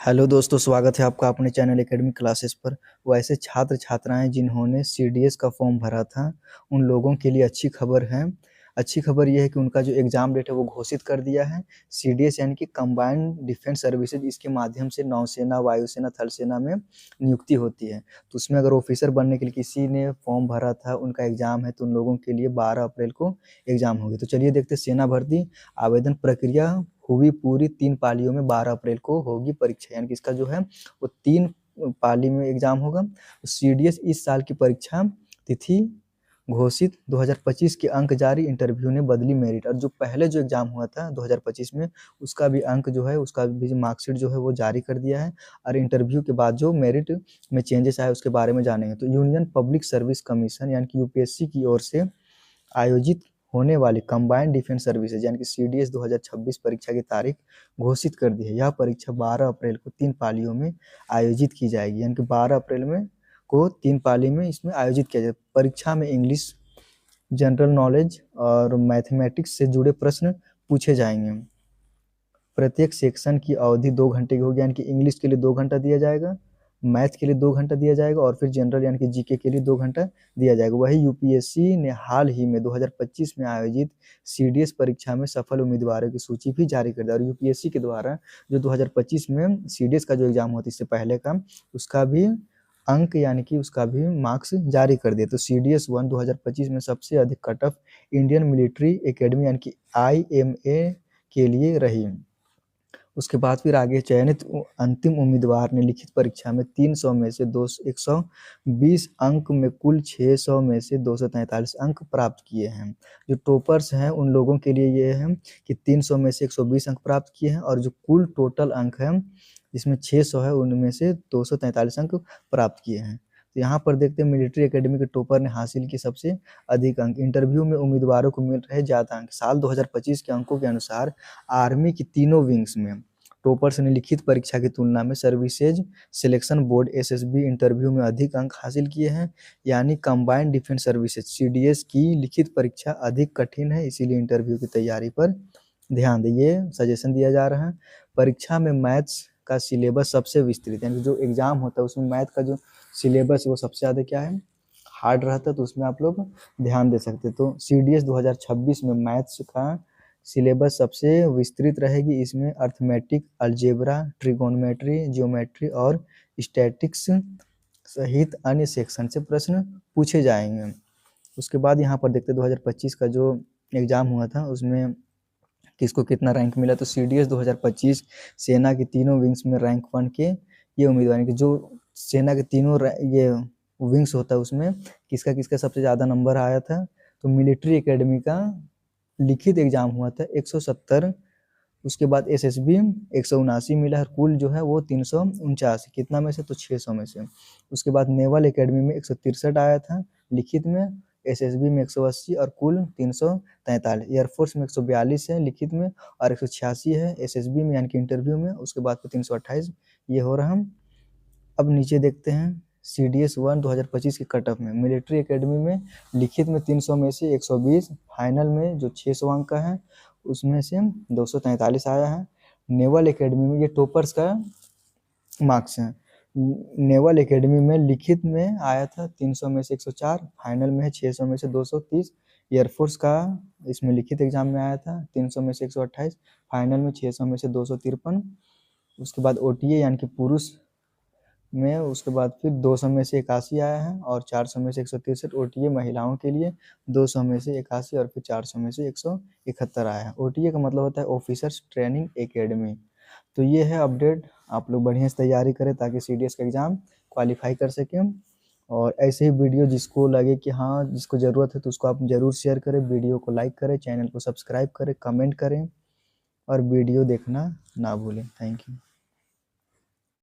Hello दोस्तों, स्वागत है आपका अपने चैनल एकेडमी क्लासेस पर। वैसे छात्र छात्राएं जिन्होंने सीडीएस का फॉर्म भरा था, उन लोगों के लिए अच्छी खबर है। अच्छी खबर यह है कि उनका जो एग्ज़ाम डेट है वो घोषित कर दिया है। सीडीएस यानी कि कंबाइंड डिफेंस सर्विसेज, इसके माध्यम से नौसेना, वायुसेना, थल सेना में नियुक्ति होती है। तो उसमें अगर ऑफिसर बनने के लिए किसी ने फॉर्म भरा था, उनका एग्ज़ाम है, तो उन लोगों के लिए 12 अप्रैल को एग्ज़ाम होगी। तो चलिए देखते हैं सेना भर्ती आवेदन प्रक्रिया हुई पूरी 3 पालियों में। 12 अप्रैल को होगी परीक्षा, यानी कि इसका जो है वो 3 पाली में एग्ज़ाम होगा। सीडीएस इस साल की परीक्षा तिथि घोषित, 2025 के अंक जारी, इंटरव्यू ने बदली मेरिट। और जो पहले जो एग्ज़ाम हुआ था 2025 में, उसका भी अंक जो है, उसका भी मार्कशीट जो है वो जारी कर दिया है। और इंटरव्यू के बाद जो मेरिट में चेंजेस आए उसके बारे में जानेंगे। तो यूनियन पब्लिक सर्विस कमीशन यानी कि यूपीएससी की ओर से आयोजित होने वाली कंबाइंड डिफेंस सर्विसेज यानी कि सीडीएस 2026 परीक्षा की तारीख घोषित कर दी है। यह परीक्षा 12 अप्रैल को 3 पालियों में आयोजित की जाएगी, यानी कि 12 अप्रैल में को 3 पाली में इसमें आयोजित किया जाएगा। परीक्षा में इंग्लिश, जनरल नॉलेज और मैथमेटिक्स से जुड़े प्रश्न पूछे जाएंगे। प्रत्येक सेक्शन की अवधि 2 घंटे की होगी, यानी कि इंग्लिश के लिए 2 घंटा दिया जाएगा, मैथ के लिए 2 घंटा दिया जाएगा और फिर जनरल यानी कि जीके के लिए 2 घंटा दिया जाएगा। वही यूपीएससी ने हाल ही में 2025 में आयोजित सीडीएस परीक्षा में सफल उम्मीदवारों की सूची भी जारी कर दी। और यूपीएससी के द्वारा जो 2025 में सीडीएस का जो एग्जाम होता है इससे पहले का, उसका भी अंक यानी कि उसका भी मार्क्स जारी कर दिए। तो सीडीएस 1 2025 में सबसे अधिक cut off Indian military academy यानी कि आईएमए के लिए रही। उसके बाद फिर आगे चयनित अंतिम उम्मीदवार ने लिखित परीक्षा में 300 में से 120 अंक में कुल 600 में से 243 अंक प्राप्त किए हैं। जो टॉपर्स हैं उन लोगों के लिए ये है कि 300 में से 120 अंक प्राप्त किए हैं, और जो कुल टोटल अंक है जिसमें 600 है उनमें से 243 अंक प्राप्त किए हैं। तो यहाँ पर देखते हैं मिलिट्री एकेडमी के टॉपर ने हासिल की सबसे अधिक अंक। इंटरव्यू में उम्मीदवारों को मिल रहे ज़्यादा अंक। साल 2025 के अंकों के अनुसार आर्मी की तीनों विंग्स में टॉपर्स ने लिखित परीक्षा की तुलना में services selection board SSB interview में अधिक अंक हासिल किए हैं। यानी कंबाइंड डिफेंस सर्विसेज सीडीएस की लिखित परीक्षा अधिक कठिन है, इसीलिए इंटरव्यू की तैयारी पर ध्यान दें, ये सजेशन दिया जा रहा है। परीक्षा में मैथ्स का सिलेबस सबसे विस्तृत, यानी जो एग्जाम होता है उसमें मैथ का जो सिलेबस है वो सबसे ज़्यादा क्या है, हार्ड रहता है, तो उसमें आप लोग ध्यान दे सकते हैं। तो सीडीएस 2026 में मैथ्स का सिलेबस सबसे विस्तृत रहेगी। इसमें अर्थमेटिक, अलजेब्रा, ट्रिगोनोमेट्री, जियोमेट्री और स्टैटिक्स सहित अन्य सेक्शन से प्रश्न पूछे जाएंगे। उसके बाद यहाँ पर देखते हैं 2025 का जो एग्ज़ाम हुआ था उसमें किसको कितना रैंक मिला। तो सीडीएस 2025 सेना के तीनों विंग्स में रैंक 1 के ये उम्मीदवार कि जो सेना के तीनों ये विंग्स होता है उसमें किसका किसका सबसे ज़्यादा नंबर आया था। तो मिलिट्री एकेडमी का लिखित एग्जाम हुआ था 170, उसके बाद एसएसबी 179 मिला है, कुल जो है वो 349, कितना में से, तो 600 में से। उसके बाद नेवल एकेडमी में 163 आया था लिखित में, एसएसबी में 180 और कुल 343। एयरफोर्स में 142 है लिखित में और 186 है एसएसबी में यानी कि इंटरव्यू में। उसके बाद फिर 328 ये हो रहा। अब नीचे देखते हैं सीडीएस 1 2025 के कट ऑफ में। मिलिट्री एकेडमी में लिखित में 300 में से 120, फाइनल में जो 600 अंक का है उसमें से 243 आया है। नेवल एकेडमी में ये टॉपर्स का मार्क्स है। नेवल एकेडमी में लिखित में आया था 300 में से 104, फाइनल में है 600 में से 230। एयरफोर्स का इसमें लिखित एग्जाम में आया था 300 में से 128, फाइनल में 600 में से 253। उसके बाद ओटीए यानी कि पुरुष में उसके बाद फिर 200 में से 81 आया है और 400 में से 163। ओटीए महिलाओं के लिए 200 में से 81 और फिर 400 में से 171 आया है। ओटीए का मतलब होता है ऑफिसर्स ट्रेनिंग एकेडमी। तो ये है अपडेट, आप लोग बढ़िया से तैयारी करें ताकि सीडीएस का एग्ज़ाम क्वालिफाई कर सकें। और ऐसे ही वीडियो जिसको लगे कि हाँ जिसको ज़रूरत है तो उसको आप ज़रूर शेयर करें, वीडियो को लाइक करें, चैनल को सब्सक्राइब करें, कमेंट करें और वीडियो देखना ना भूलें। Thank you.